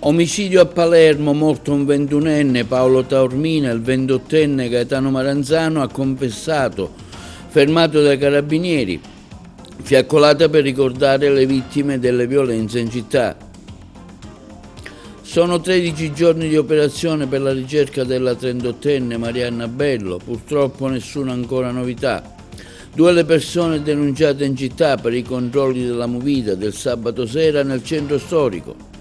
Omicidio a Palermo, morto un 21enne Paolo Taormina, il 28enne Gaetano Maranzano ha confessato, fermato dai carabinieri, fiaccolata per ricordare le vittime delle violenze in città. Sono 13 giorni di operazione per la ricerca della 38enne Marianna Bello, purtroppo nessuna ancora novità. 2 le persone denunciate in città per i controlli della movida del sabato sera nel centro storico.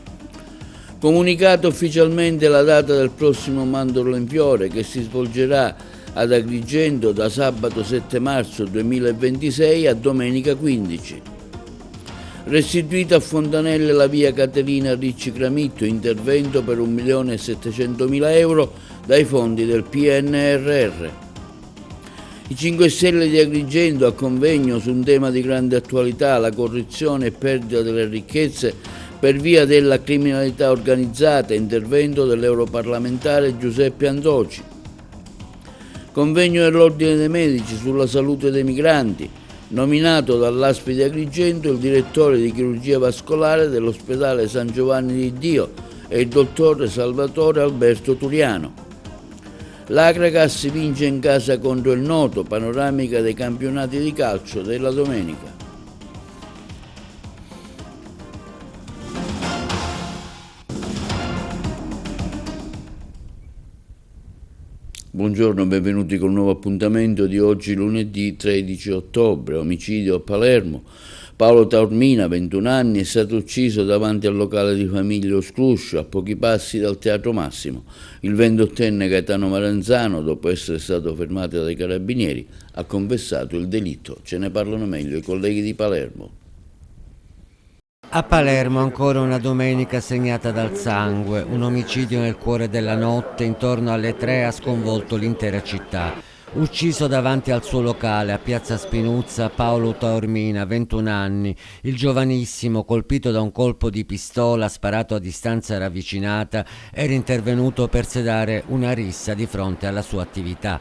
Comunicato ufficialmente la data del prossimo Mandorlo in Fiore che si svolgerà ad Agrigento da sabato 7 marzo 2026 a domenica 15. Restituita a Fontanelle la via Caterina Ricci Cramitto, intervento per 1.700.000 euro dai fondi del PNRR. I 5 Stelle di Agrigento a convegno su un tema di grande attualità, la corruzione e perdita delle ricchezze per via della criminalità organizzata, intervento dell'europarlamentare Giuseppe Andoci. Convegno dell'Ordine dei Medici sulla salute dei migranti, nominato dall'ASP di Agrigento il direttore di chirurgia vascolare dell'ospedale San Giovanni di Dio e il dottore Salvatore Alberto Turiano. L'Agragas vince in casa contro il Noto, panoramica dei campionati di calcio della domenica. Buongiorno, benvenuti con un nuovo appuntamento di oggi lunedì 13 ottobre, omicidio a Palermo. Paolo Taormina, 21 anni, è stato ucciso davanti al locale di famiglia Oscluscio, a pochi passi dal Teatro Massimo. Il 28enne Gaetano Maranzano, dopo essere stato fermato dai carabinieri, ha confessato il delitto. Ce ne parlano meglio i colleghi di Palermo. A Palermo ancora una domenica segnata dal sangue, un omicidio nel cuore della notte intorno alle 3 ha sconvolto l'intera città. Ucciso davanti al suo locale a Piazza Spinuzza Paolo Taormina, 21 anni, il giovanissimo, colpito da un colpo di pistola sparato a distanza ravvicinata, era intervenuto per sedare una rissa di fronte alla sua attività.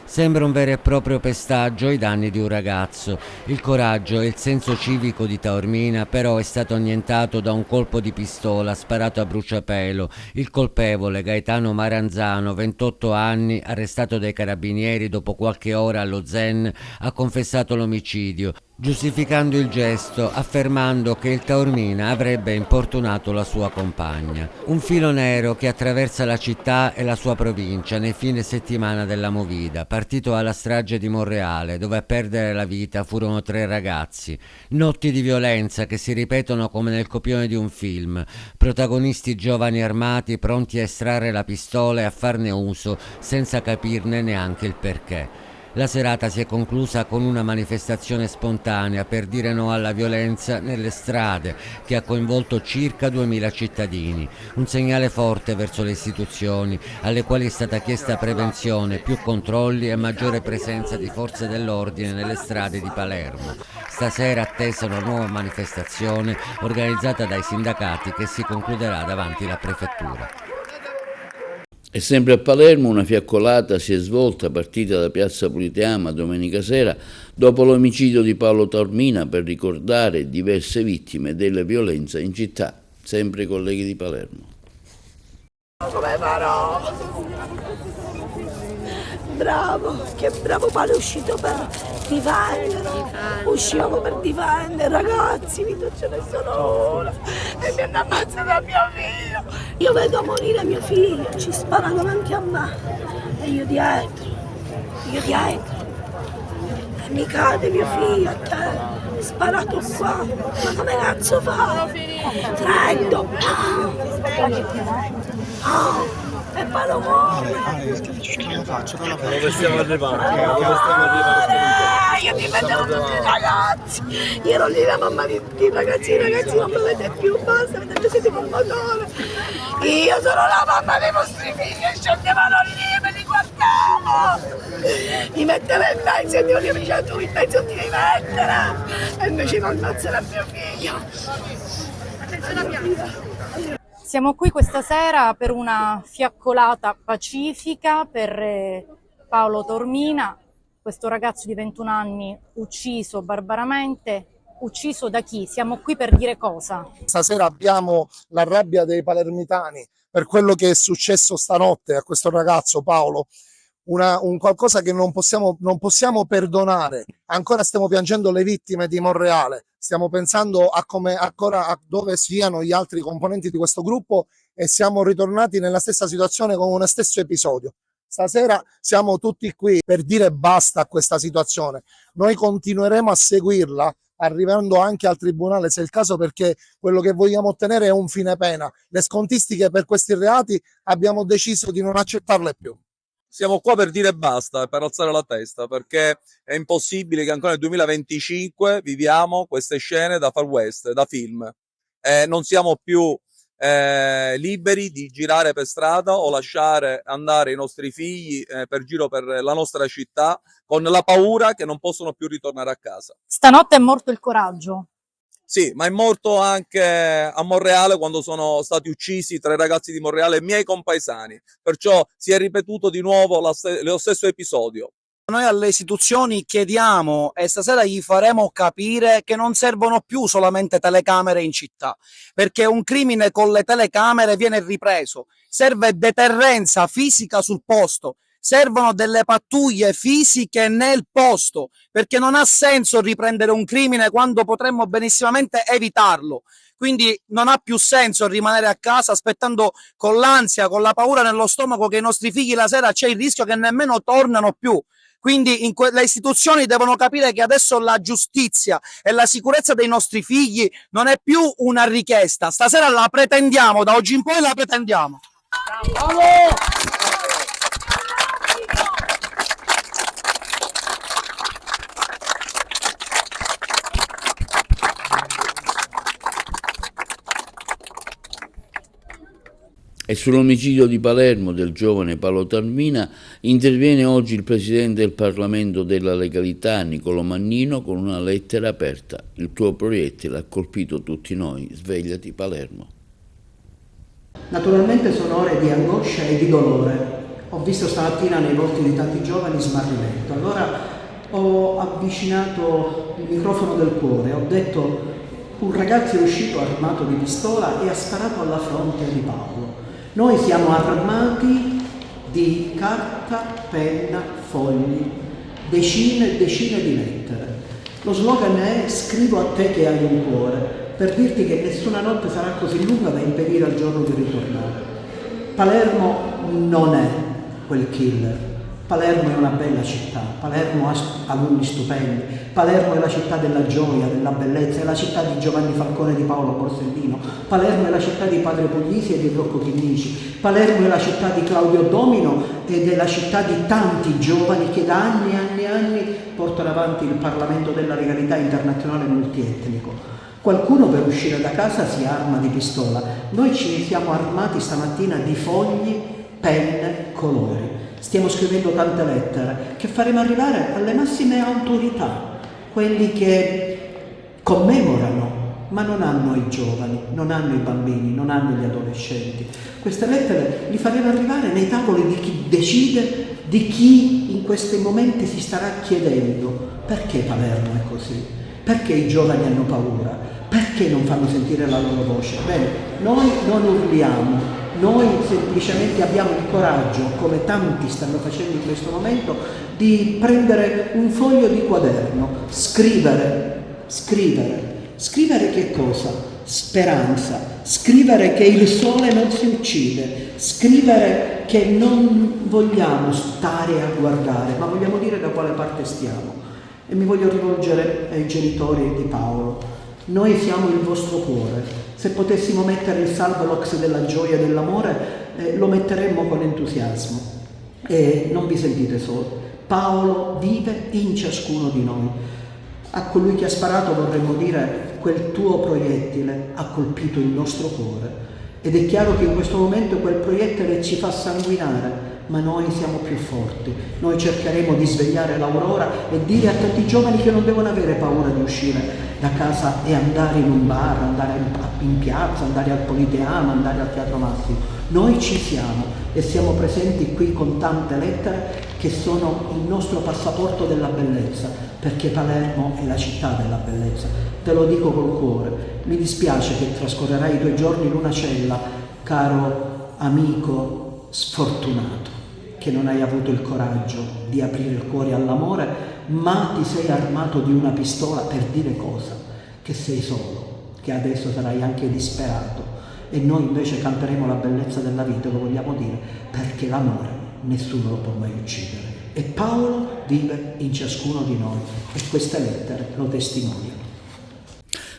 Sembra un vero e proprio pestaggio ai danni di un ragazzo. Il coraggio e il senso civico di Taormina però è stato annientato da un colpo di pistola sparato a bruciapelo. Il colpevole, Gaetano Maranzano, 28 anni, arrestato dai carabinieri dopo qualche ora allo Zen, ha confessato l'omicidio, giustificando il gesto, affermando che il Taormina avrebbe importunato la sua compagna. Un filo nero che attraversa la città e la sua provincia nel fine settimana della movida, partito alla strage di Monreale, dove a perdere la vita furono 3 ragazzi. Notti di violenza che si ripetono come nel copione di un film, protagonisti giovani armati pronti a estrarre la pistola e a farne uso senza capirne neanche il perché. La serata si è conclusa con una manifestazione spontanea per dire no alla violenza nelle strade, che ha coinvolto circa 2000 cittadini. Un segnale forte verso le istituzioni, alle quali è stata chiesta prevenzione, più controlli e maggiore presenza di forze dell'ordine nelle strade di Palermo. Stasera attesa una nuova manifestazione organizzata dai sindacati che si concluderà davanti alla prefettura. E sempre a Palermo una fiaccolata si è svolta partita da Piazza Politeama domenica sera dopo l'omicidio di Paolo Taormina per ricordare diverse vittime delle violenze in città, sempre i colleghi di Palermo. Come farò? Bravo, che bravo Paolo è uscito per difenderlo, uscivamo per difendere ragazzi, Vito ce ne sono una e mi hanno ammazzato mio figlio, io vedo morire mio figlio, ci spara davanti a me e io dietro, e mi cade mio figlio a te, sparato qua, ma come cazzo fa? Freddo, e poi lo muore. Dove stiamo arrivando? Io mi vedevo tutti i ragazzi, io ero lì la mamma di tutti i ragazzi non mi vede più, basta, vedete siete col motore. Io sono la mamma dei vostri figli e scendevano lì, me li guardavo. Mi metteva in mezzo e mio Dio mi diceva tu in mezzo ti devi mettere. E invece non ammazzare a mio figlio. Attenzione a mia. Siamo qui questa sera per una fiaccolata pacifica per Paolo Taormina, questo ragazzo di 21 anni ucciso barbaramente ucciso da chi? Siamo qui per dire cosa? Stasera abbiamo la rabbia dei palermitani per quello che è successo stanotte a questo ragazzo Paolo, un qualcosa che non possiamo perdonare. Ancora stiamo piangendo le vittime di Monreale, stiamo pensando a dove siano gli altri componenti di questo gruppo e siamo ritornati nella stessa situazione con uno stesso episodio. Stasera siamo tutti qui per dire basta a questa situazione. Noi continueremo a seguirla, arrivando anche al tribunale se è il caso, perché quello che vogliamo ottenere è un fine pena. Le scontistiche per questi reati abbiamo deciso di non accettarle più. Siamo qua per dire basta, per alzare la testa, perché è impossibile che ancora nel 2025 viviamo queste scene da Far West, da film. Non siamo più liberi di girare per strada o lasciare andare i nostri figli per giro per la nostra città con la paura che non possono più ritornare a casa. Stanotte è morto il coraggio. Sì, ma è morto anche a Monreale quando sono stati uccisi 3 ragazzi di Monreale, miei compaesani. Perciò si è ripetuto di nuovo lo stesso episodio. Noi alle istituzioni chiediamo, e stasera gli faremo capire, che non servono più solamente telecamere in città, perché un crimine con le telecamere viene ripreso. Serve deterrenza fisica sul posto, servono delle pattuglie fisiche nel posto, perché non ha senso riprendere un crimine quando potremmo benissimamente evitarlo. Quindi non ha più senso rimanere a casa aspettando con l'ansia, con la paura nello stomaco che i nostri figli la sera c'è il rischio che nemmeno tornano più. Quindi le istituzioni devono capire che adesso la giustizia e la sicurezza dei nostri figli non è più una richiesta. Stasera la pretendiamo, da oggi in poi la pretendiamo. Bravo! E sull'omicidio di Palermo del giovane Paolo Taormina interviene oggi il Presidente del Parlamento della Legalità, Nicolò Mannino, con una lettera aperta. Il tuo proiettile ha colpito tutti noi, svegliati Palermo. Naturalmente sono ore di angoscia e di dolore. Ho visto stamattina nei volti di tanti giovani smarrimento. Allora ho avvicinato il microfono del cuore, ho detto: un ragazzo è uscito armato di pistola e ha sparato alla fronte di Paolo. Noi siamo armati di carta, penna, fogli, decine e decine di lettere. Lo slogan è: scrivo a te che hai un cuore, per dirti che nessuna notte sarà così lunga da impedire al giorno di ritornare. Palermo non è quel killer. Palermo è una bella città, Palermo ha alunni stupendi, Palermo è la città della gioia, della bellezza, è la città di Giovanni Falcone e di Paolo Borsellino, Palermo è la città di Padre Puglisi e di Rocco Chinnici, Palermo è la città di Claudio Domino ed è la città di tanti giovani che da anni e anni e anni portano avanti il Parlamento della Legalità Internazionale Multietnico. Qualcuno per uscire da casa si arma di pistola, noi ci siamo armati stamattina di fogli, penne, colori. Stiamo scrivendo tante lettere che faremo arrivare alle massime autorità, quelli che commemorano, ma non hanno i giovani, non hanno i bambini, non hanno gli adolescenti. Queste lettere li faremo arrivare nei tavoli di chi decide, di chi in questi momenti si starà chiedendo: perché Palermo è così? Perché i giovani hanno paura? Perché non fanno sentire la loro voce? Bene, noi non urliamo. Noi semplicemente abbiamo il coraggio, come tanti stanno facendo in questo momento, di prendere un foglio di quaderno, scrivere che cosa? Speranza, scrivere che il sole non si uccide, scrivere che non vogliamo stare a guardare, ma vogliamo dire da quale parte stiamo. E mi voglio rivolgere ai genitori di Paolo. Noi siamo il vostro cuore. Se potessimo mettere il salvalox della gioia e dell'amore, lo metteremmo con entusiasmo. E non vi sentite soli. Paolo vive in ciascuno di noi. A colui che ha sparato vorremmo dire: quel tuo proiettile ha colpito il nostro cuore. Ed è chiaro che in questo momento quel proiettile ci fa sanguinare, ma noi siamo più forti. Noi cercheremo di svegliare l'aurora e dire a tanti giovani che non devono avere paura di uscire da casa e andare in un bar, andare in piazza, andare al Politeama, andare al Teatro Massimo. Noi ci siamo e siamo presenti qui con tante lettere che sono il nostro passaporto della bellezza, perché Palermo è la città della bellezza. Te lo dico col cuore. Mi dispiace che trascorrerai i tuoi giorni in una cella, caro amico sfortunato, che non hai avuto il coraggio di aprire il cuore all'amore, ma ti sei armato di una pistola per dire cosa? Che sei solo, che adesso sarai anche disperato, e noi invece canteremo la bellezza della vita, lo vogliamo dire, perché l'amore nessuno lo può mai uccidere. E Paolo vive in ciascuno di noi e queste lettere lo testimoniano.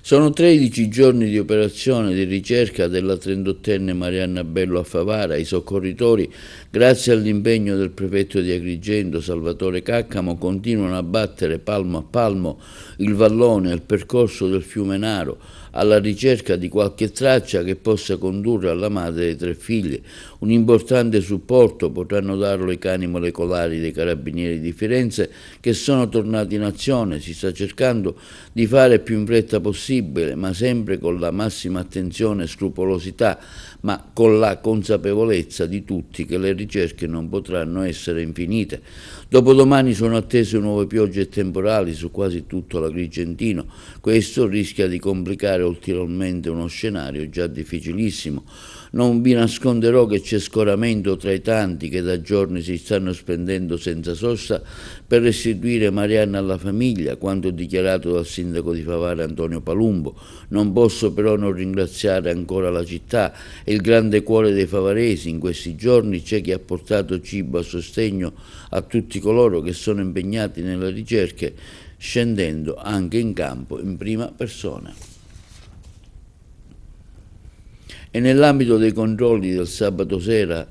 Sono 13 giorni di operazione di ricerca della 38enne Marianna Bello a Favara. I soccorritori, grazie all'impegno del prefetto di Agrigento Salvatore Caccamo, continuano a battere palmo a palmo il vallone e il percorso del fiume Naro, alla ricerca di qualche traccia che possa condurre alla madre dei 3 figli. Un importante supporto potranno darlo i cani molecolari dei Carabinieri di Firenze, che sono tornati in azione. Si sta cercando di fare più in fretta possibile, ma sempre con la massima attenzione e scrupolosità, ma con la consapevolezza di tutti che le ricerche non potranno essere infinite. Dopodomani sono attese nuove piogge temporali su quasi tutto l'Agrigentino. Questo rischia di complicare ulteriormente uno scenario già difficilissimo. Non vi nasconderò che c'è scoramento tra i tanti che da giorni si stanno spendendo senza sosta per restituire Marianna alla famiglia, quanto dichiarato dal sindaco di Favara Antonio Palumbo. Non posso però non ringraziare ancora la città e il grande cuore dei favaresi. In questi giorni c'è chi ha portato cibo a sostegno a tutti coloro che sono impegnati nelle ricerche, scendendo anche in campo in prima persona. E nell'ambito dei controlli del sabato sera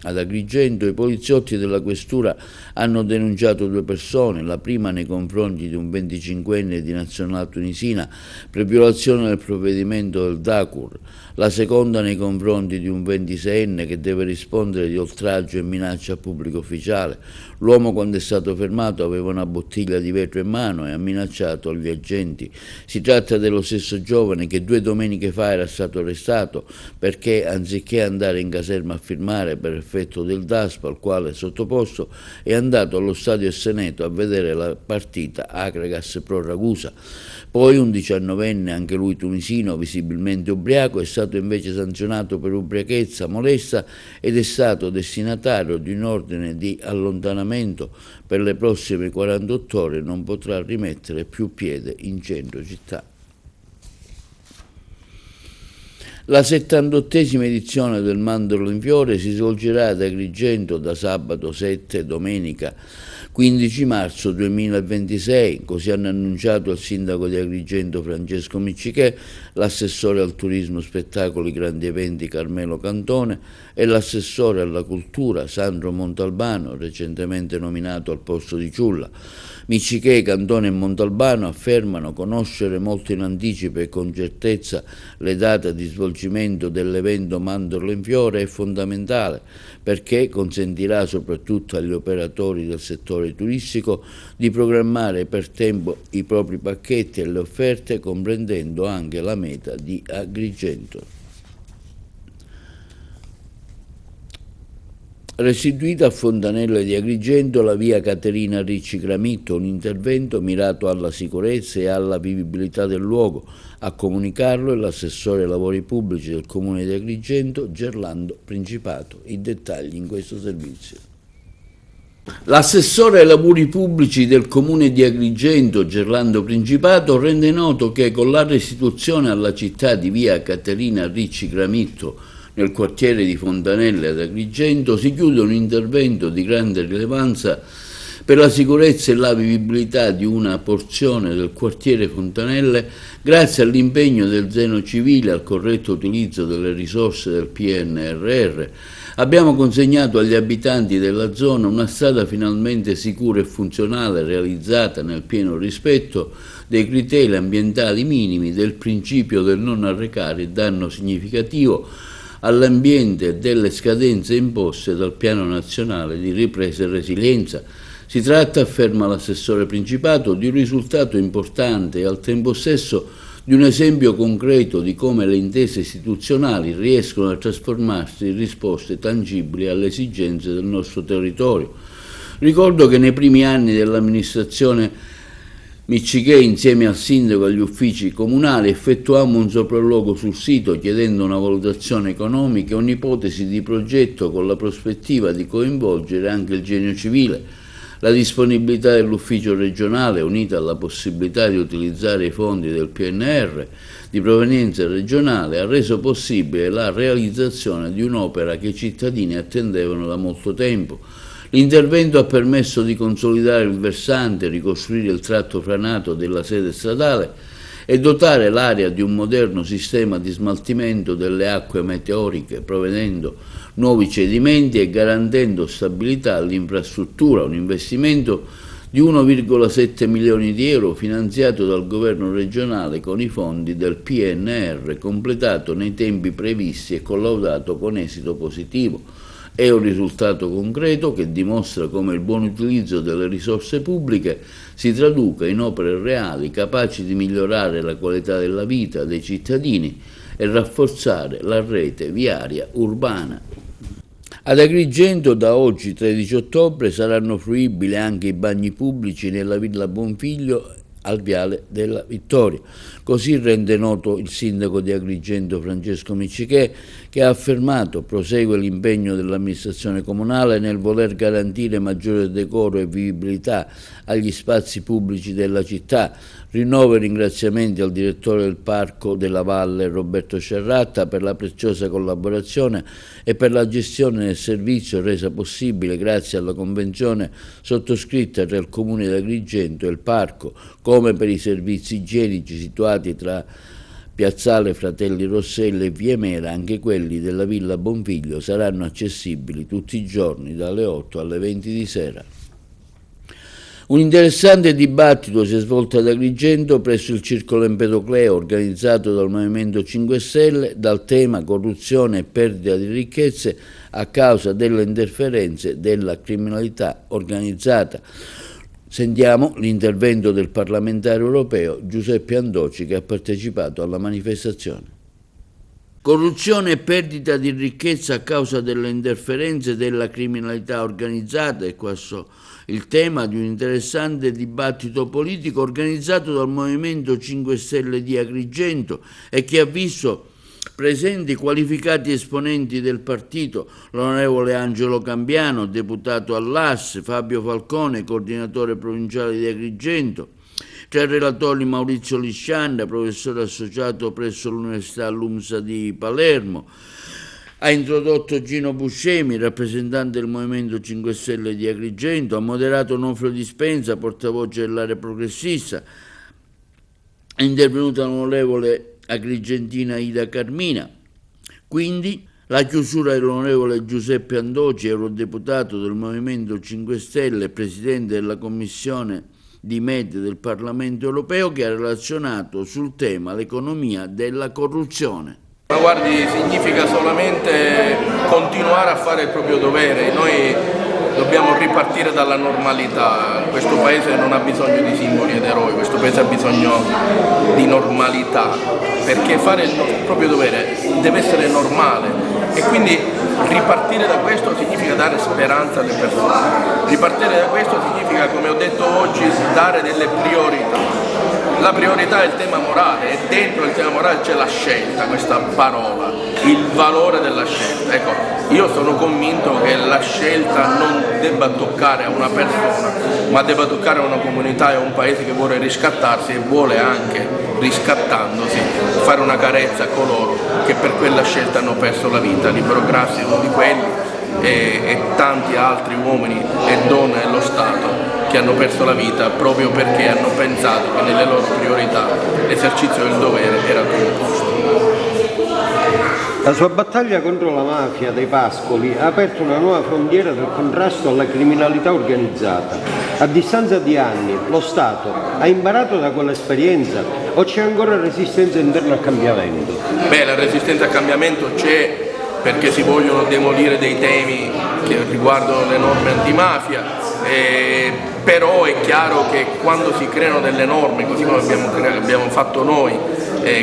ad Agrigento, i poliziotti della questura hanno denunciato 2 persone, la prima nei confronti di un 25enne di nazionalità tunisina per violazione del provvedimento del Dacur, la seconda nei confronti di un 26enne che deve rispondere di oltraggio e minaccia a pubblico ufficiale. L'uomo, quando è stato fermato, aveva una bottiglia di vetro in mano e ha minacciato gli agenti. Si tratta dello stesso giovane che 2 domeniche fa era stato arrestato perché, anziché andare in caserma a firmare per effetto del DASPO al quale è sottoposto, è andato allo stadio Seneto a vedere la partita Akragas Pro Ragusa. Poi un 19enne, anche lui tunisino, visibilmente ubriaco, è stato invece sanzionato per ubriachezza molesta ed è stato destinatario di un ordine di allontanamento. Per le prossime 48 ore non potrà rimettere più piede in centro città. La 78esima edizione del Mandorlo in Fiore si svolgerà ad Agrigento da sabato 7 e domenica 15 marzo 2026, così hanno annunciato il sindaco di Agrigento Francesco Miccichè, l'assessore al turismo, spettacoli, grandi eventi Carmelo Cantone e l'assessore alla cultura Sandro Montalbano, recentemente nominato al posto di Ciulla. Miccichè, Cantone e Montalbano affermano conoscere molto in anticipo e con certezza le date di svolgimento dell'evento Mandorlo in Fiore è fondamentale, perché consentirà soprattutto agli operatori del settore turistico di programmare per tempo i propri pacchetti e le offerte, comprendendo anche la meta di Agrigento. Restituita a Fontanelle di Agrigento la via Caterina Ricci Gramitto, un intervento mirato alla sicurezza e alla vivibilità del luogo. A comunicarlo è l'assessore ai lavori pubblici del comune di Agrigento, Gerlando Principato. I dettagli in questo servizio. L'assessore ai lavori pubblici del comune di Agrigento, Gerlando Principato, rende noto che con la restituzione alla città di via Caterina Ricci Gramitto nel quartiere di Fontanelle ad Agrigento si chiude un intervento di grande rilevanza per la sicurezza e la vivibilità di una porzione del quartiere Fontanelle grazie all'impegno del Zeno Civile e al corretto utilizzo delle risorse del PNRR. Abbiamo consegnato agli abitanti della zona una strada finalmente sicura e funzionale, realizzata nel pieno rispetto dei criteri ambientali minimi, del principio del non arrecare danno significativo all'ambiente e delle scadenze imposte dal Piano Nazionale di Ripresa e Resilienza. Si tratta, afferma l'assessore Principato, di un risultato importante e al tempo stesso di un esempio concreto di come le intese istituzionali riescono a trasformarsi in risposte tangibili alle esigenze del nostro territorio. Ricordo che nei primi anni dell'amministrazione Miccichè, insieme al sindaco e agli uffici comunali, effettuammo un sopralluogo sul sito chiedendo una valutazione economica e un'ipotesi di progetto con la prospettiva di coinvolgere anche il genio civile. La disponibilità dell'ufficio regionale, unita alla possibilità di utilizzare i fondi del PNR di provenienza regionale, ha reso possibile la realizzazione di un'opera che i cittadini attendevano da molto tempo. L'intervento ha permesso di consolidare il versante, ricostruire il tratto franato della sede stradale e dotare l'area di un moderno sistema di smaltimento delle acque meteoriche, prevedendo nuovi cedimenti e garantendo stabilità all'infrastruttura, un investimento di 1,7 milioni di euro finanziato dal governo regionale con i fondi del PNR, completato nei tempi previsti e collaudato con esito positivo. È un risultato concreto che dimostra come il buon utilizzo delle risorse pubbliche si traduca in opere reali capaci di migliorare la qualità della vita dei cittadini e rafforzare la rete viaria urbana. Ad Agrigento da oggi 13 ottobre saranno fruibili anche i bagni pubblici nella Villa Bonfiglio al Viale della Vittoria. Così rende noto il sindaco di Agrigento Francesco Miccichè, che ha affermato prosegue l'impegno dell'amministrazione comunale nel voler garantire maggiore decoro e vivibilità agli spazi pubblici della città. Rinnovo i ringraziamenti al direttore del Parco della Valle Roberto Cerratta per la preziosa collaborazione e per la gestione del servizio resa possibile grazie alla convenzione sottoscritta tra il Comune di Agrigento e il Parco, come per i servizi igienici situati tra Piazzale Fratelli Rosselli e Via Mera. Anche quelli della Villa Bonfiglio saranno accessibili tutti i giorni dalle 8 alle 20 di sera. Un interessante dibattito si è svolto ad Agrigento presso il Circolo Empedocleo organizzato dal Movimento 5 Stelle dal tema corruzione e perdita di ricchezze a causa delle interferenze della criminalità organizzata. Sentiamo l'intervento del parlamentare europeo Giuseppe Andoci, che ha partecipato alla manifestazione. Corruzione e perdita di ricchezza a causa delle interferenze della criminalità organizzata è questo il tema di un interessante dibattito politico organizzato dal Movimento 5 Stelle di Agrigento e che ha visto presenti qualificati esponenti del partito, l'onorevole Angelo Cambiano, deputato all'AS, Fabio Falcone, coordinatore provinciale di Agrigento, tra i relatori Maurizio Liscianda, professore associato presso l'Università LUMSA di Palermo. Ha introdotto Gino Buscemi, rappresentante del Movimento 5 Stelle di Agrigento, ha moderato Onofrio Dispenza, portavoce dell'area progressista, è intervenuta l'onorevole agrigentina Ida Carmina. Quindi la chiusura dell'onorevole Giuseppe Andoci, eurodeputato del Movimento 5 Stelle, presidente della Commissione di Media del Parlamento Europeo, che ha relazionato sul tema l'economia della corruzione. Ma guardi, significa solamente continuare a fare il proprio dovere. Noi dobbiamo ripartire dalla normalità. Questo paese non ha bisogno di simboli ed eroi, questo paese ha bisogno di normalità, perché fare il proprio dovere deve essere normale e quindi ripartire da questo significa dare speranza alle persone. Ripartire da questo significa, come ho detto oggi, dare delle priorità. La priorità è il tema morale e dentro il tema morale c'è la scelta, questa parola, il valore della scelta. Ecco, io sono convinto che la scelta non debba toccare a una persona, ma debba toccare a una comunità e a un paese che vuole riscattarsi e vuole anche, riscattandosi, fare una carezza a coloro che per quella scelta hanno perso la vita. Libero Grassi è uno di quelli e tanti altri uomini e donne dello Stato che hanno perso la vita proprio perché hanno pensato che nelle loro priorità l'esercizio del dovere era al primo posto. La sua battaglia contro la mafia dei pascoli ha aperto una nuova frontiera del contrasto alla criminalità organizzata. A distanza di anni lo Stato ha imparato da quell'esperienza o c'è ancora resistenza interna al cambiamento? Beh, la resistenza al cambiamento c'è perché si vogliono demolire dei temi che riguardano le norme antimafia, però è chiaro che quando si creano delle norme, così come abbiamo fatto noi,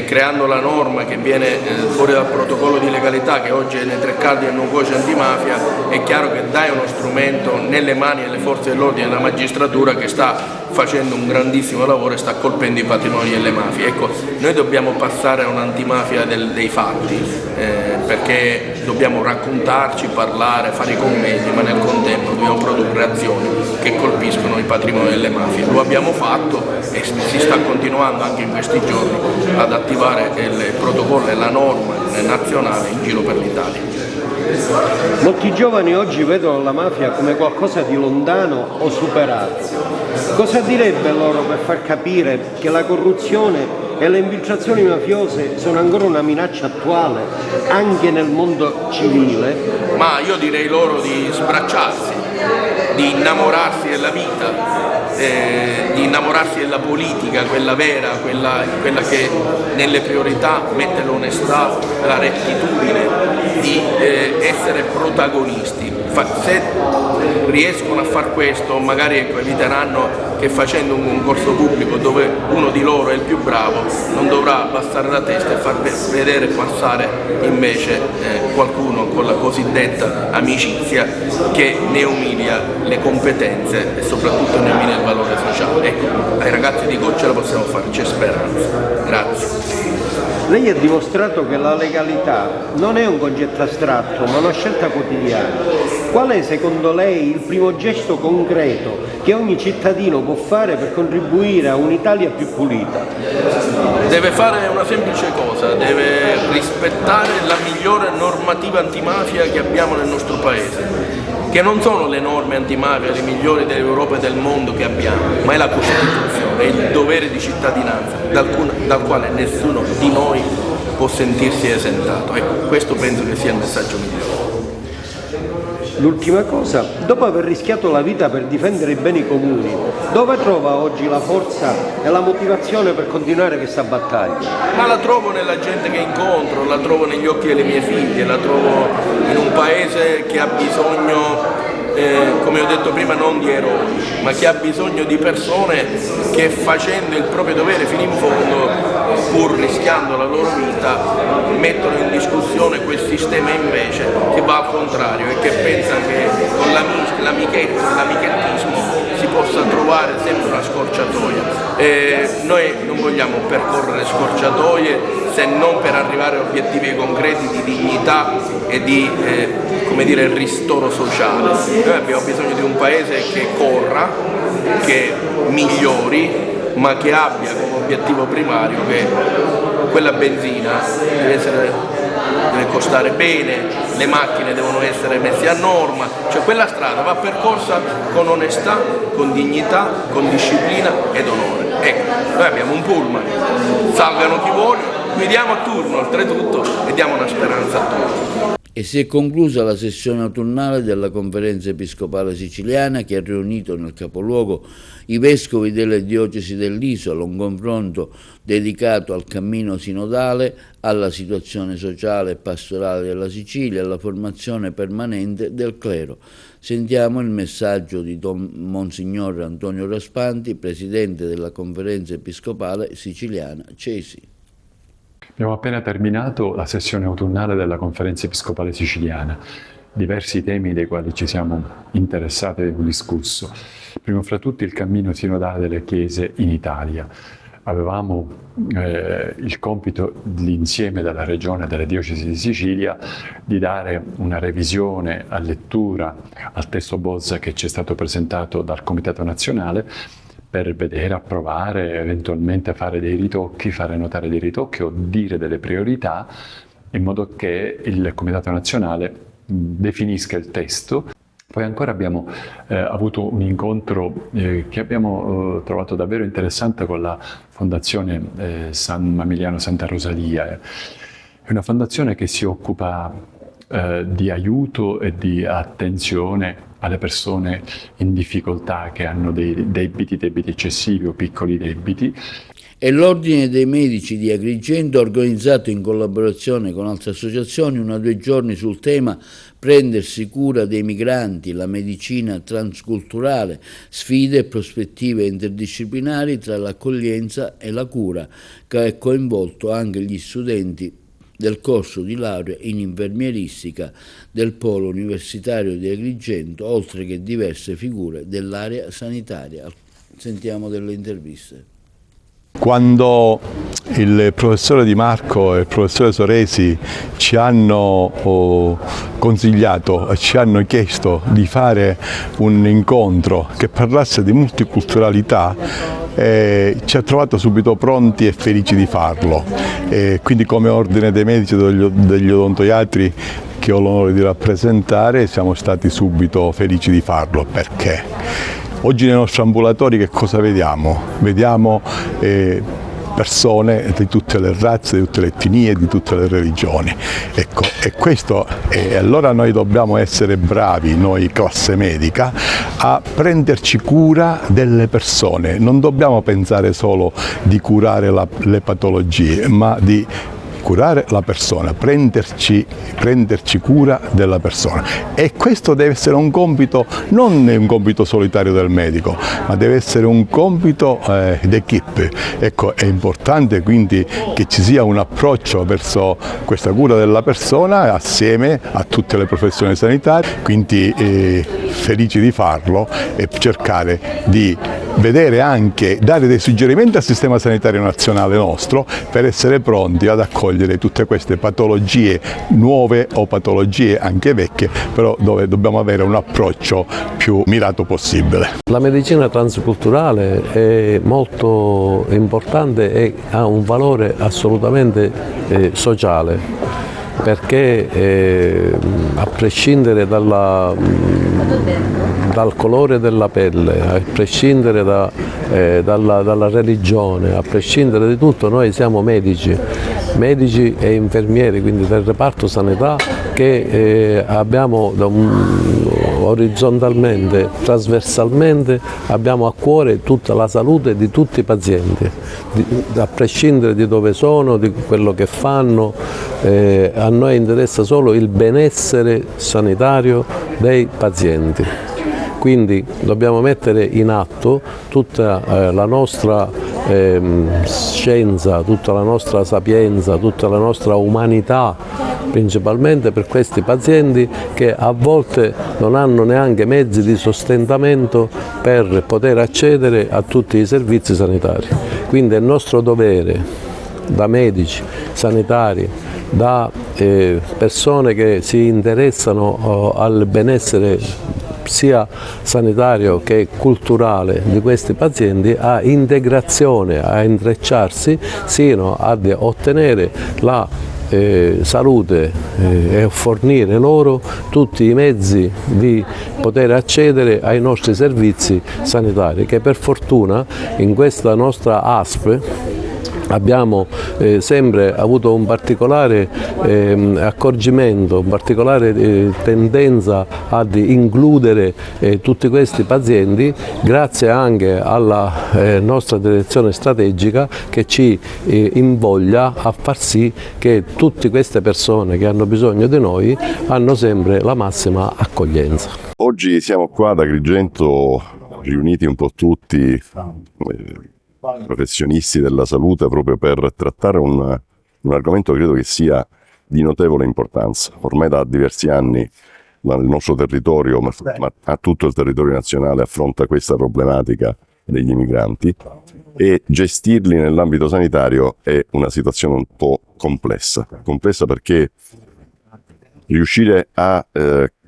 creando la norma che viene fuori dal protocollo di legalità che oggi è nei tre cardini e non voce antimafia, è chiaro che dai uno strumento nelle mani delle forze dell'ordine e della magistratura che sta facendo un grandissimo lavoro e sta colpendo i patrimoni delle mafie. Ecco, noi dobbiamo passare a un'antimafia dei fatti, perché dobbiamo raccontarci, parlare, fare i commenti, ma nel contempo dobbiamo produrre azioni che colpiscono i patrimoni delle mafie. Lo abbiamo fatto e si sta continuando anche in questi giorni ad attivare il protocollo e la norma nazionale in giro per l'Italia. Molti giovani oggi vedono la mafia come qualcosa di lontano o superato. Cosa direbbe loro per far capire che la corruzione e le infiltrazioni mafiose sono ancora una minaccia attuale anche nel mondo civile? Ma io direi loro di sbracciarsi, di innamorarsi della vita, di innamorarsi della politica, quella vera, quella che nelle priorità mette l'onestà, la rettitudine, di essere protagonisti. Se riescono a far questo, magari eviteranno che facendo un concorso pubblico dove uno di loro è il più bravo non dovrà abbassare la testa e far vedere passare invece qualcuno con la cosiddetta amicizia che ne umilia le competenze e soprattutto ne umilia il valore sociale. Ecco, ai ragazzi dico ce la possiamo fare, c'è speranza. Grazie. Lei ha dimostrato che la legalità non è un concetto astratto, ma una scelta quotidiana. Qual è secondo lei il primo gesto concreto che ogni cittadino può fare per contribuire a un'Italia più pulita? Deve fare una semplice cosa, deve rispettare la migliore normativa antimafia che abbiamo nel nostro paese, che non sono le norme antimafia le migliori dell'Europa e del mondo che abbiamo, ma è la Costituzione, è il dovere di cittadinanza dal quale nessuno di noi può sentirsi esentato. Ecco, questo penso che sia il messaggio migliore. L'ultima cosa, dopo aver rischiato la vita per difendere i beni comuni, dove trova oggi la forza e la motivazione per continuare questa battaglia? Ma la trovo nella gente che incontro, la trovo negli occhi delle mie figlie, la trovo in un paese che ha bisogno, come ho detto prima, non di eroi, ma che ha bisogno di persone che facendo il proprio dovere fino in fondo, pur rischiando la loro vita, mettono in discussione quel sistema invece che va al contrario e che pensa che con l'amichettismo si possa trovare sempre una scorciatoia. Noi non vogliamo percorrere scorciatoie se non per arrivare a obiettivi concreti di dignità e di ristoro sociale. Noi abbiamo bisogno di un paese che corra, che migliori, ma che abbia come obiettivo primario che quella benzina deve costare bene, le macchine devono essere messe a norma, cioè quella strada va percorsa con onestà, con dignità, con disciplina ed onore. Ecco, noi abbiamo un pullman, salgano chi vuole, guidiamo a turno oltretutto e diamo una speranza a tutti. E si è conclusa la sessione autunnale della Conferenza Episcopale Siciliana che ha riunito nel capoluogo i vescovi delle diocesi dell'isola, un confronto dedicato al cammino sinodale, alla situazione sociale e pastorale della Sicilia e alla formazione permanente del clero. Sentiamo il messaggio di Monsignor Antonio Raspanti, presidente della Conferenza Episcopale Siciliana CESI. Abbiamo appena terminato la sessione autunnale della Conferenza Episcopale Siciliana, diversi temi dei quali ci siamo interessati e discusso. Primo fra tutti il cammino sinodale delle chiese in Italia. Avevamo il compito l'insieme della Regione e delle Diocesi di Sicilia di dare una revisione a lettura al testo bozza che ci è stato presentato dal Comitato Nazionale per vedere, approvare, eventualmente fare dei ritocchi, fare notare dei ritocchi o dire delle priorità in modo che il Comitato Nazionale definisca il testo. Poi ancora abbiamo avuto un incontro che abbiamo trovato davvero interessante con la Fondazione San Mamiliano Santa Rosalia. È una fondazione che si occupa di aiuto e di attenzione alle persone in difficoltà che hanno dei debiti eccessivi o piccoli debiti. E l'Ordine dei Medici di Agrigento ha organizzato in collaborazione con altre associazioni 1 o 2 giorni sul tema prendersi cura dei migranti, la medicina transculturale, sfide e prospettive interdisciplinari tra l'accoglienza e la cura, che ha coinvolto anche gli studenti del corso di laurea in infermieristica del Polo Universitario di Agrigento, oltre che diverse figure dell'area sanitaria. Sentiamo delle interviste. Quando il professore Di Marco e il professore Soresi ci hanno consigliato e ci hanno chiesto di fare un incontro che parlasse di multiculturalità, ci ha trovato subito pronti e felici di farlo. Quindi come Ordine dei Medici degli Odontoiatri, che ho l'onore di rappresentare, siamo stati subito felici di farlo. Perché? Oggi nei nostri ambulatori che cosa vediamo? Vediamo persone di tutte le razze, di tutte le etnie, di tutte le religioni. Ecco, e allora noi dobbiamo essere bravi, noi classe medica, a prenderci cura delle persone. Non dobbiamo pensare solo di curare le patologie, ma di curare la persona, prenderci cura della persona. E questo deve essere un compito, non un compito solitario del medico, ma deve essere un compito d'equipe. Ecco, è importante quindi che ci sia un approccio verso questa cura della persona assieme a tutte le professioni sanitarie, quindi felici di farlo e cercare di vedere anche, dare dei suggerimenti al sistema sanitario nazionale nostro per essere pronti ad accogliere tutte queste patologie nuove o patologie anche vecchie, però dove dobbiamo avere un approccio più mirato possibile. La medicina transculturale è molto importante e ha un valore assolutamente sociale, perché a prescindere dal colore della pelle, a prescindere dalla religione, a prescindere di tutto, noi siamo medici e infermieri, quindi del reparto sanità, che abbiamo orizzontalmente, trasversalmente, abbiamo a cuore tutta la salute di tutti i pazienti, a prescindere di dove sono, di quello che fanno. A noi interessa solo il benessere sanitario dei pazienti. Quindi dobbiamo mettere in atto tutta la nostra scienza, tutta la nostra sapienza, tutta la nostra umanità, principalmente per questi pazienti che a volte non hanno neanche mezzi di sostentamento per poter accedere a tutti i servizi sanitari. Quindi è nostro dovere, da medici, sanitari, da persone che si interessano al benessere sia sanitario che culturale di questi pazienti, a integrazione, a intrecciarsi sino ad ottenere la salute e fornire loro tutti i mezzi di poter accedere ai nostri servizi sanitari, che per fortuna in questa nostra ASP abbiamo sempre avuto un particolare accorgimento, una particolare tendenza ad includere tutti questi pazienti, grazie anche alla nostra direzione strategica che ci invoglia a far sì che tutte queste persone che hanno bisogno di noi hanno sempre la massima accoglienza. Oggi siamo qua ad Agrigento riuniti un po' tutti professionisti della salute proprio per trattare un argomento che credo che sia di notevole importanza. Ormai da diversi anni il nostro territorio, ma a tutto il territorio nazionale, affronta questa problematica degli immigranti, e gestirli nell'ambito sanitario è una situazione un po' complessa perché riuscire a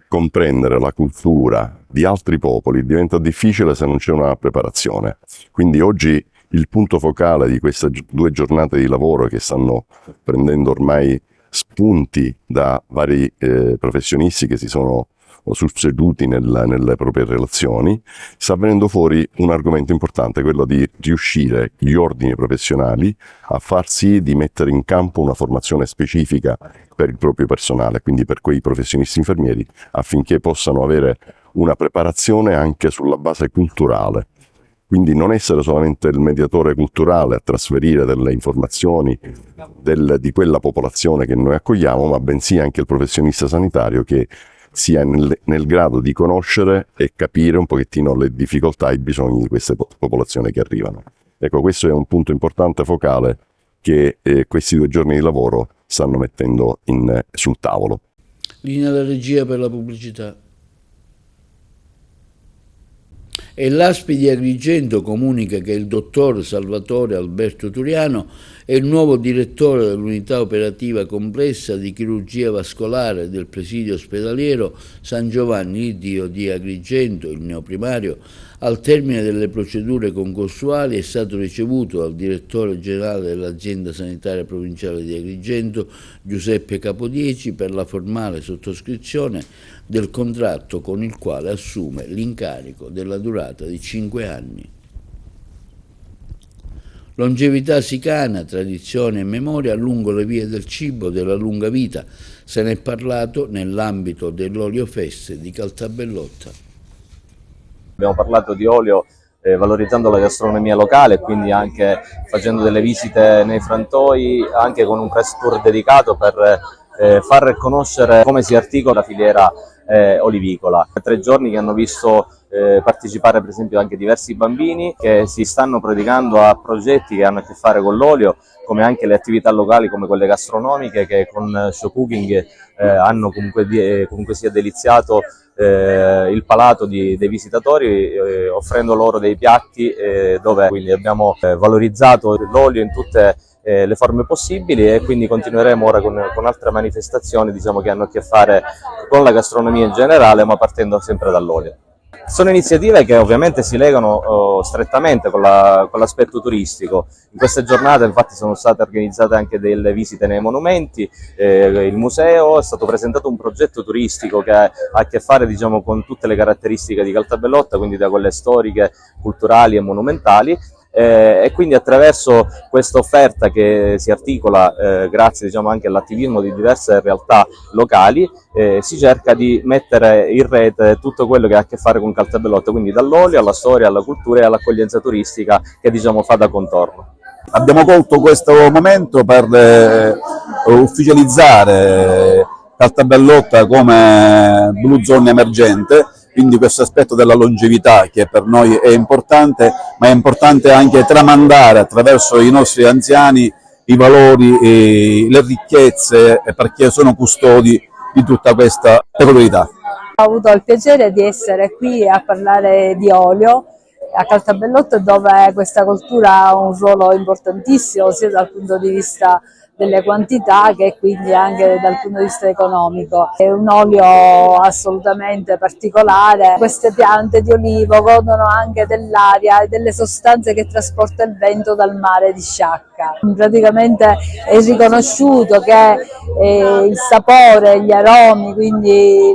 comprendere la cultura di altri popoli diventa difficile se non c'è una preparazione. Quindi oggi il punto focale di queste 2 giornate di lavoro, che stanno prendendo ormai spunti da vari professionisti che si sono succeduti nelle proprie relazioni, sta venendo fuori un argomento importante, quello di riuscire gli ordini professionali a far sì di mettere in campo una formazione specifica per il proprio personale, quindi per quei professionisti infermieri, affinché possano avere una preparazione anche sulla base culturale. Quindi non essere solamente il mediatore culturale a trasferire delle informazioni di quella popolazione che noi accogliamo, ma bensì anche il professionista sanitario che sia nel grado di conoscere e capire un pochettino le difficoltà e i bisogni di queste popolazioni che arrivano. Ecco, questo è un punto importante, focale, che questi 2 giorni di lavoro stanno mettendo sul tavolo. Linea da regia per la pubblicità. E l'ASPI di Agrigento comunica che il dottor Salvatore Alberto Turiano è il nuovo direttore dell'unità operativa complessa di chirurgia vascolare del presidio ospedaliero San Giovanni di Dio di Agrigento, il neoprimario. Al termine delle procedure concorsuali è stato ricevuto dal direttore generale dell'azienda sanitaria provinciale di Agrigento, Giuseppe Capodieci, per la formale sottoscrizione del contratto con il quale assume l'incarico della durata di 5 anni. Longevità sicana, tradizione e memoria lungo le vie del cibo della lunga vita. Se ne è parlato nell'ambito dell'Olio Fest di Caltabellotta. Abbiamo parlato di olio valorizzando la gastronomia locale, quindi anche facendo delle visite nei frantoi, anche con un press tour dedicato per far conoscere come si articola la filiera olivicola. 3 giorni che hanno visto partecipare per esempio anche diversi bambini che si stanno predicando a progetti che hanno a che fare con l'olio, come anche le attività locali come quelle gastronomiche che con show cooking hanno comunque sia deliziato il palato dei visitatori, offrendo loro dei piatti dove quindi abbiamo valorizzato l'olio in tutte le forme possibili, e quindi continueremo ora con altre manifestazioni, diciamo, che hanno a che fare con la gastronomia in generale, ma partendo sempre dall'olio. Sono iniziative che ovviamente si legano strettamente con l'aspetto turistico. In queste giornate infatti sono state organizzate anche delle visite nei monumenti, il museo, è stato presentato un progetto turistico che ha a che fare, diciamo, con tutte le caratteristiche di Caltabellotta, quindi da quelle storiche, culturali e monumentali. E quindi attraverso questa offerta che si articola grazie, diciamo, anche all'attivismo di diverse realtà locali, si cerca di mettere in rete tutto quello che ha a che fare con Caltabellotta, quindi dall'olio alla storia, alla cultura e all'accoglienza turistica che, diciamo, fa da contorno. Abbiamo colto questo momento per ufficializzare Caltabellotta come Blue Zone emergente. Quindi questo aspetto della longevità, che per noi è importante, ma è importante anche tramandare attraverso i nostri anziani i valori, le ricchezze, perché sono custodi di tutta questa peculiarità. Ho avuto il piacere di essere qui a parlare di olio a Caltabellotta, dove questa cultura ha un ruolo importantissimo sia dal punto di vista delle quantità che quindi anche dal punto di vista economico. È un olio assolutamente particolare. Queste piante di olivo godono anche dell'aria e delle sostanze che trasporta il vento dal mare di Sciacca. Praticamente è riconosciuto che il sapore, gli aromi, quindi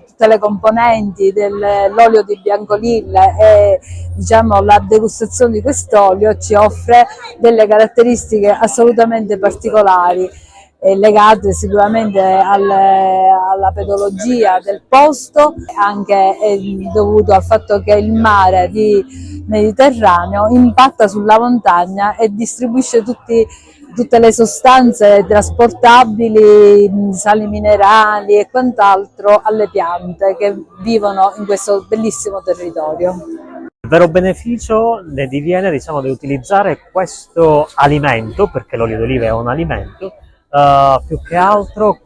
tutte le componenti dell'olio di biancolilla e, diciamo, la degustazione di quest'olio ci offre delle caratteristiche assolutamente particolari, legate sicuramente alla pedologia del posto, anche dovuto al fatto che il mare Mediterraneo impatta sulla montagna e distribuisce tutte le sostanze trasportabili, sali minerali e quant'altro alle piante che vivono in questo bellissimo territorio. Il vero beneficio ne diviene, diciamo, di utilizzare questo alimento, perché l'olio d'oliva è un alimento, più che altro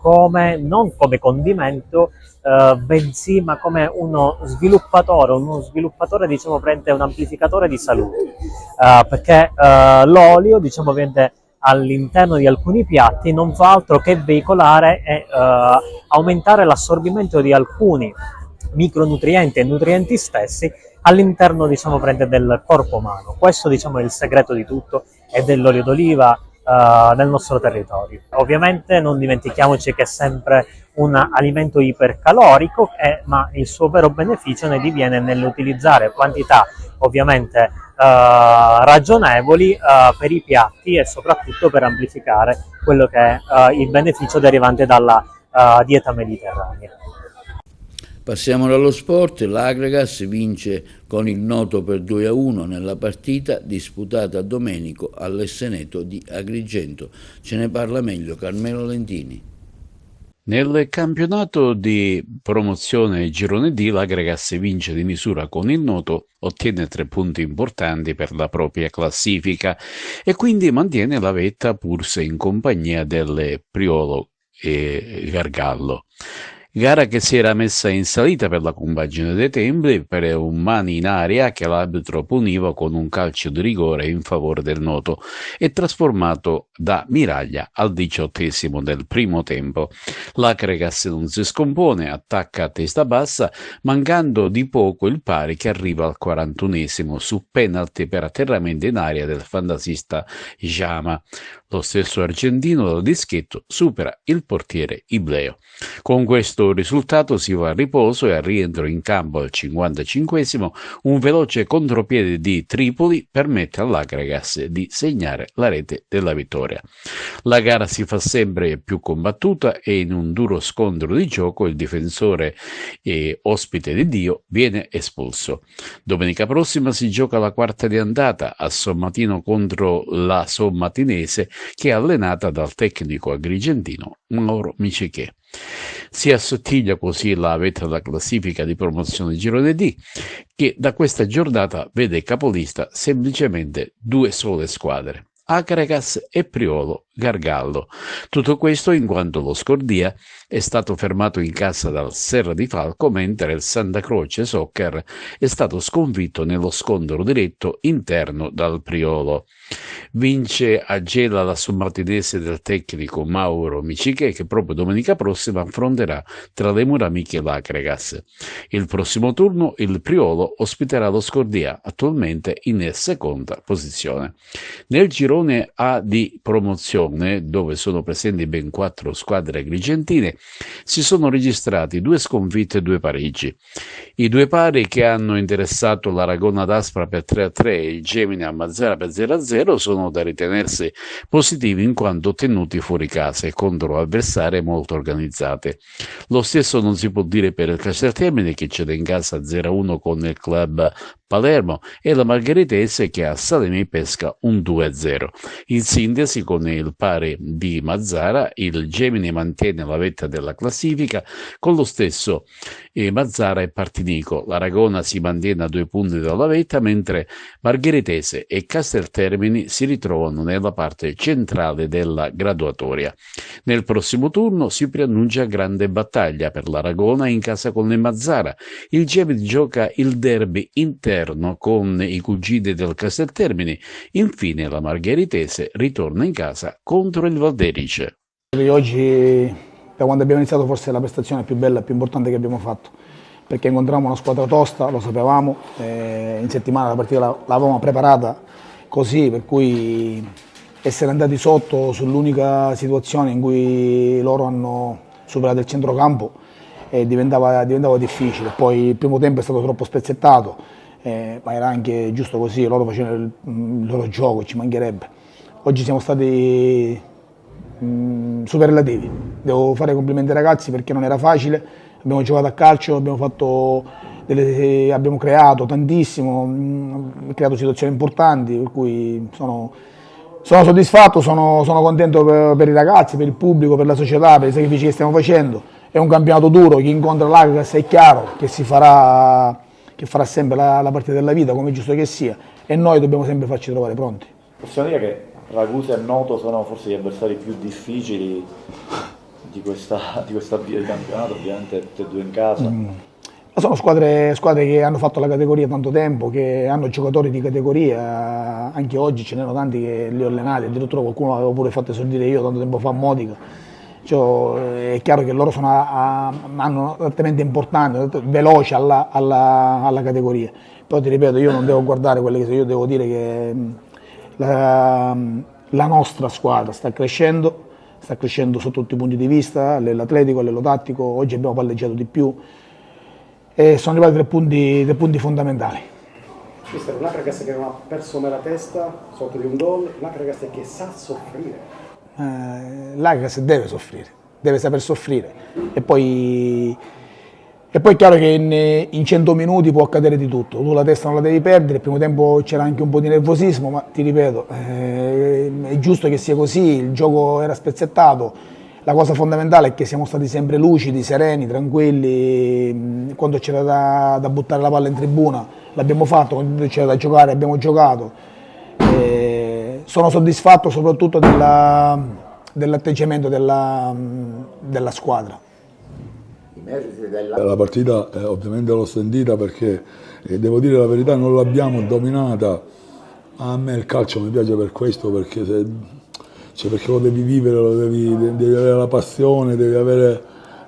non come condimento, bensì ma come uno sviluppatore, diciamo, prende un amplificatore di salute, perché l'olio, diciamo, viene all'interno di alcuni piatti, non fa altro che veicolare e aumentare l'assorbimento di alcuni micronutrienti e nutrienti stessi all'interno, diciamo, del corpo umano. Questo, diciamo, è il segreto di tutto, e dell'olio d'oliva nel nostro territorio. Ovviamente non dimentichiamoci che è sempre un alimento ipercalorico, ma il suo vero beneficio ne diviene nell'utilizzare quantità ovviamente ragionevoli per i piatti e soprattutto per amplificare quello che è il beneficio derivante dalla dieta mediterranea. Passiamo dallo sport, l'Agragas vince con il Noto per 2-1 nella partita disputata domenico all'Esseneto di Agrigento. Ce ne parla meglio Carmelo Lentini. Nel campionato di promozione Girone D, l'Agragas vince di misura con il Noto, ottiene 3 punti importanti per la propria classifica e quindi mantiene la vetta pur se in compagnia delle Priolo e Gargallo. Gara che si era messa in salita per la compagine dei Templi per un mani in aria che l'arbitro puniva con un calcio di rigore in favore del Noto e trasformato da Miraglia al 18° del primo tempo. L'Agragas non si scompone, attacca a testa bassa, mancando di poco il pari che arriva al 41° su penalty per atterramento in aria del fantasista Jama. Lo stesso argentino dal dischetto supera il portiere Ibleo. Con questo risultato si va a riposo e al rientro in campo al 55° un veloce contropiede di Tripoli permette all'Agragas di segnare la rete della vittoria. La gara si fa sempre più combattuta e in un duro scontro di gioco il difensore e ospite di Dio viene espulso. Domenica prossima si gioca la quarta di andata a Sommatino contro la Sommatinese, che è allenata dal tecnico agrigentino Mauro Micichè. Si assottiglia così la vetta della classifica di promozione Girone D, che da questa giornata vede capolista semplicemente 2 sole squadre, Agragas e Priolo Gargallo. Tutto questo in quanto lo Scordia è stato fermato in casa dal Serra di Falco, mentre il Santa Croce Soccer è stato sconfitto nello scontro diretto interno dal Priolo. Vince a Gela la sommatinese del tecnico Mauro Micichè, che proprio domenica prossima affronterà tra le mura amiche l'Agragas. Il prossimo turno il Priolo ospiterà lo Scordia, attualmente in seconda posizione. Nel girone A di promozione, dove sono presenti ben 4 squadre agrigentine, si sono registrati 2 sconfitte e 2 pareggi. I 2 pari che hanno interessato l'Aragona d'Aspra per 3-3 e il Gemini a Mazzara per 0-0 sono da ritenersi positivi in quanto ottenuti fuori casa e contro avversarie molto organizzate. Lo stesso non si può dire per il Casteltermine, che cede in casa 0-1 con il club Palermo, e la Margheritese che a Salemi pesca un 2-0. In sintesi, con il pari di Mazzara, il Gemini mantiene la vetta della classifica con lo stesso Mazzara e Partinico. L'Aragona si mantiene a 2 punti dalla vetta, mentre Margheritese e Casteltermini si ritrovano nella parte centrale della graduatoria. Nel prossimo turno si preannuncia grande battaglia per l'Aragona in casa con il Mazzara. Il Gemini gioca il derby interno con i cugini del Casteltermini. Infine la Margheritese ritorna in casa contro il Valderice. Oggi, da quando abbiamo iniziato, forse è la prestazione più bella e più importante che abbiamo fatto, perché incontravamo una squadra tosta, lo sapevamo, in settimana la partita l'avevamo preparata così, per cui essere andati sotto sull'unica situazione in cui loro hanno superato il centrocampo diventava difficile. Poi il primo tempo è stato troppo spezzettato, ma era anche giusto così, loro facevano il loro gioco, ci mancherebbe. Oggi siamo stati superlativi, devo fare complimenti ai ragazzi perché non era facile, abbiamo giocato a calcio, abbiamo creato tantissimo, creato situazioni importanti, per cui sono soddisfatto, sono contento per i ragazzi, per il pubblico, per la società, per i sacrifici che stiamo facendo. È un campionato duro, chi incontra l'Agragas è chiaro che farà sempre la partita della vita, come è giusto che sia, e noi dobbiamo sempre farci trovare pronti. Possiamo dire che Ragusa e Noto sono forse gli avversari più difficili di questa via di campionato, ovviamente tutte e 2 in casa. Sono squadre che hanno fatto la categoria tanto tempo, che hanno giocatori di categoria, anche oggi ce n'erano tanti che li ho allenati, addirittura qualcuno avevo pure fatto esordire io tanto tempo fa a Modica. È chiaro che loro hanno trattamento importante, veloce alla categoria. Poi ti ripeto, io non devo guardare quelle che sono, io devo dire che la la nostra squadra sta crescendo sotto tutti i punti di vista, a livello atletico, a livello tattico. Oggi abbiamo palleggiato di più e sono arrivati tre punti fondamentali. Questa è una ragazza che non ha perso mai la testa sotto di un gol, una ragazza che sa soffrire. L'Ajax deve soffrire, deve saper soffrire e poi è chiaro che in 100 minuti può accadere di tutto, tu la testa non la devi perdere. Il primo tempo c'era anche un po' di nervosismo, ma ti ripeto, è giusto che sia così, il gioco era spezzettato. La cosa fondamentale è che siamo stati sempre lucidi, sereni, tranquilli. Quando c'era da buttare la palla in tribuna l'abbiamo fatto, quando c'era da giocare abbiamo giocato. Sono soddisfatto soprattutto dell'atteggiamento della squadra. La partita ovviamente l'ho sentita perché, devo dire la verità, non l'abbiamo dominata. A me il calcio mi piace per questo, perché, perché lo devi vivere, devi avere la passione, devi avere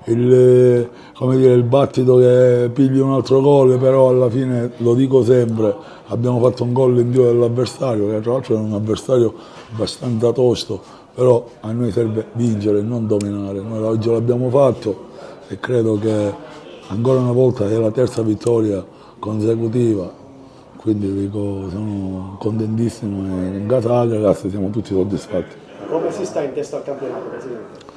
il battito che pigli un altro gol, però alla fine, lo dico sempre, abbiamo fatto un gol in più dell'avversario, che tra l'altro era un avversario abbastanza tosto, però a noi serve vincere, non dominare. Noi oggi l'abbiamo fatto e credo che ancora una volta è la terza vittoria consecutiva, quindi dico, sono contentissimo e in casa ragazzi siamo tutti soddisfatti. Come si sta in testa al campionato, Presidente?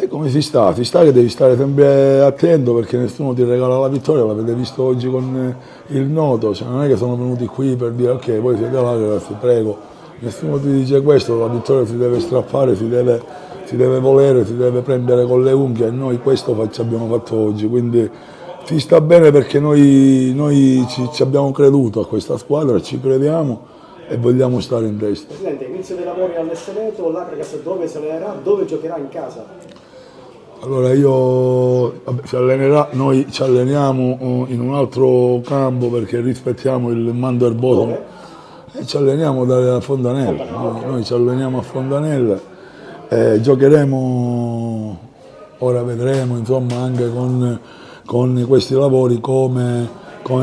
Come si sta? Si sta che devi stare sempre attento, perché nessuno ti regala la vittoria, l'avete visto oggi con il Noto, cioè, non è che sono venuti qui per dire ok, voi siete là ragazzi, prego, nessuno ti dice questo, la vittoria si deve strappare, si deve volere, si deve prendere con le unghie, e noi questo abbiamo fatto oggi, quindi si sta bene perché noi ci abbiamo creduto a questa squadra, ci crediamo e vogliamo stare in testa. Presidente, inizio dei lavori all'Esteneto, l'Akragas dove si allenerà, dove giocherà in casa? Allora noi ci alleniamo in un altro campo perché rispettiamo il mando erboso e ci alleniamo da Fontanella, noi ci alleniamo a Fontanella, giocheremo, ora vedremo insomma anche con questi lavori come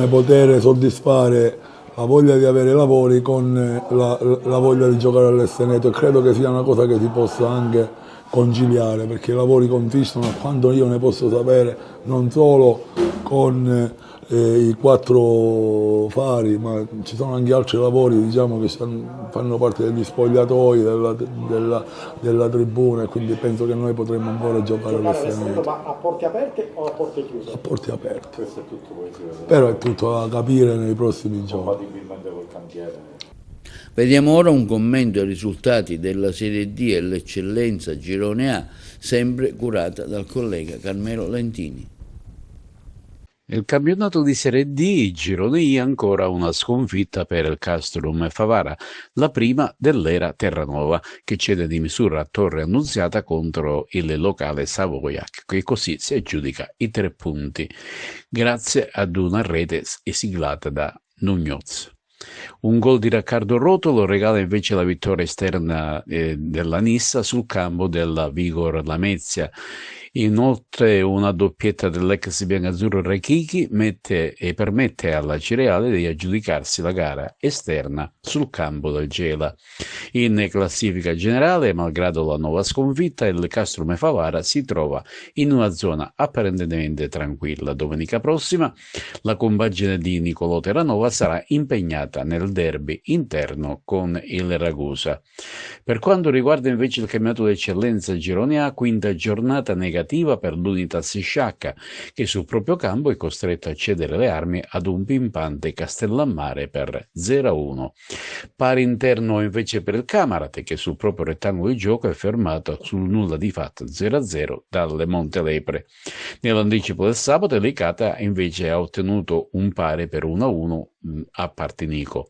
poter soddisfare la voglia di avere lavori con la voglia di giocare all'Esteneto, e credo che sia una cosa che si possa anche conciliare, perché i lavori consistono, a quanto io ne posso sapere, non solo con i 4 fari, ma ci sono anche altri lavori, diciamo, che fanno parte degli spogliatoi della tribuna, e quindi penso che noi potremmo ancora giocare all'Esteneto. Ma a porte aperte o a porte chiuse? A porte aperte. Questo è tutto, poi si vede. Però è tutto da capire nei prossimi giorni. Compatibilmente col cantiere. Vediamo ora un commento ai risultati della Serie D e l'Eccellenza Girone A, sempre curata dal collega Carmelo Lentini. Nel campionato di Serie D, Girone I ancora una sconfitta per il Castrum Favara, la prima dell'era Terranova, che cede di misura a Torre Annunziata contro il locale Savoia, che così si aggiudica i 3 punti, grazie ad una rete siglata da Nugnoz. Un gol di Riccardo Rotolo regala invece la vittoria esterna della Nissa sul campo della Vigor Lamezia. Inoltre una doppietta dell'ex biancazzurro Rechichi permette alla Cireale di aggiudicarsi la gara esterna sul campo del Gela. In classifica generale, malgrado la nuova sconfitta, il Castrum Favara si trova in una zona apparentemente tranquilla. Domenica prossima la compagine di Nicolò Terranova sarà impegnata nel derby interno con il Ragusa. Per quanto riguarda invece il campionato d'eccellenza Girone A, quinta giornata negativa per l'Unitas Sciacca, che sul proprio campo è costretto a cedere le armi ad un pimpante Castellammare per 0-1. Pari interno invece per il Camarate, che sul proprio rettangolo di gioco è fermato sul nulla di fatto 0-0 dalle Montelepre. Nell'anticipo del sabato il Licata invece ha ottenuto un pari per 1-1 a Partinico.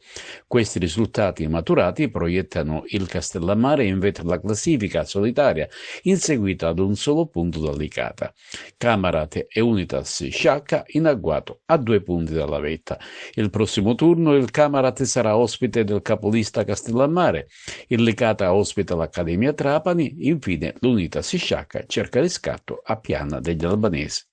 Questi risultati maturati proiettano il Castellammare invece alla classifica solitaria, inseguita ad un solo punto dal Licata. Camarate e Unitas Sciacca in agguato a 2 punti dalla vetta. Il prossimo turno il Camarate sarà ospite del capolista Castellammare, il Licata ospita l'Accademia Trapani, infine l'Unitas Sciacca cerca riscatto a Piana degli Albanesi.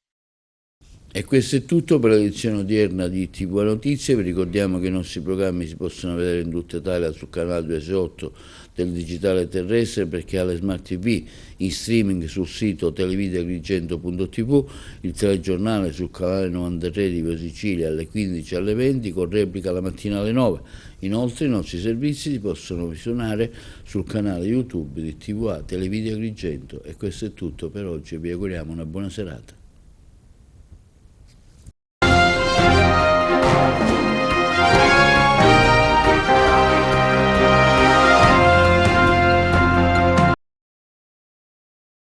E questo è tutto per l'edizione odierna di TV Notizie. Vi ricordiamo che i nostri programmi si possono vedere in tutta Italia sul canale 268 del digitale terrestre, perché alle Smart TV, in streaming sul sito televideagrigento.tv, il telegiornale sul canale 93 di Via Sicilia alle 15 e alle 20, con replica la mattina alle 9. Inoltre i nostri servizi si possono visionare sul canale YouTube di TVA Televideo Agrigento. E questo è tutto per oggi, vi auguriamo una buona serata.